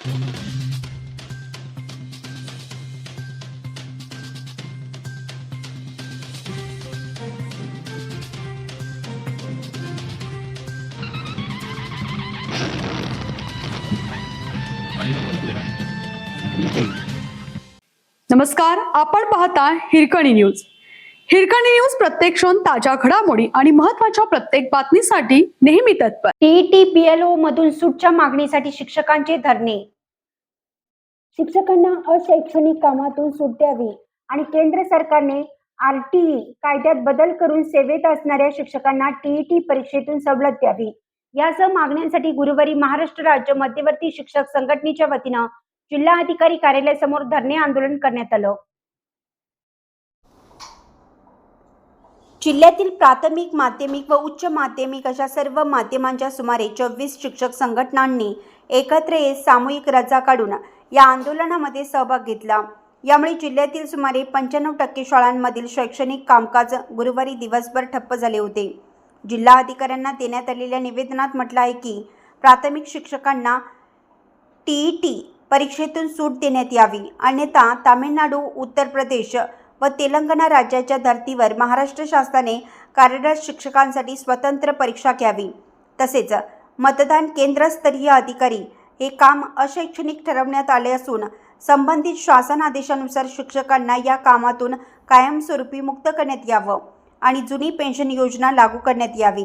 नमस्कार, आपण पाहता हिरकणी न्यूज. हिरकणी न्यूज प्रत्येक क्षण ताज्या घडामोडी आणि महत्त्वाच्या प्रत्येक बातमीसाठी नेहमी तत्पर. टीईटी बीएलओ मधून सूटच्या मागणीसाठी शिक्षकांचे धरणे. शिक्षकांना अशैक्षणिक कामातून सूट द्यावी आणि केंद्र सरकारने आरटीई कायद्यात बदल करून सेवेत असणाऱ्या शिक्षकांना टीईटी परीक्षेतून सवलत द्यावी, यासह मागण्यांसाठी गुरुवारी महाराष्ट्र राज्य मध्यवर्ती शिक्षक संघटनेच्या वतीनं जिल्हा अधिकारी कार्यालयासमोर धरणे आंदोलन करण्यात आलं. जिल्ह्यातील प्राथमिक, माध्यमिक व उच्च माध्यमिक अशा सर्व माध्यमांच्या सुमारे 24 शिक्षक संघटनांनी एकत्र येत सामूहिक रजा काढून या आंदोलनामध्ये सहभाग घेतला. यामुळे जिल्ह्यातील सुमारे 95% शाळांमधील शैक्षणिक कामकाज गुरुवारी दिवसभर ठप्प झाले होते. जिल्हा अधिकाऱ्यांना देण्यात आलेल्या निवेदनात म्हटलं आहे की प्राथमिक शिक्षकांना टीईटी परीक्षेतून सूट देण्यात यावी, अन्यथा तामिळनाडू, उत्तर प्रदेश व तेलंगणा राज्याच्या धर्तीवर महाराष्ट्र शासनाने कार्यरत शिक्षकांसाठी स्वतंत्र परीक्षा घ्यावी. तसेच मतदान केंद्रस्तरीय अधिकारी हे काम अशैक्षणिक ठरवण्यात आले असून संबंधित शासन आदेशानुसार शिक्षकांना या कामातून कायमस्वरूपी मुक्त करण्यात यावं आणि जुनी पेन्शन योजना लागू करण्यात यावी.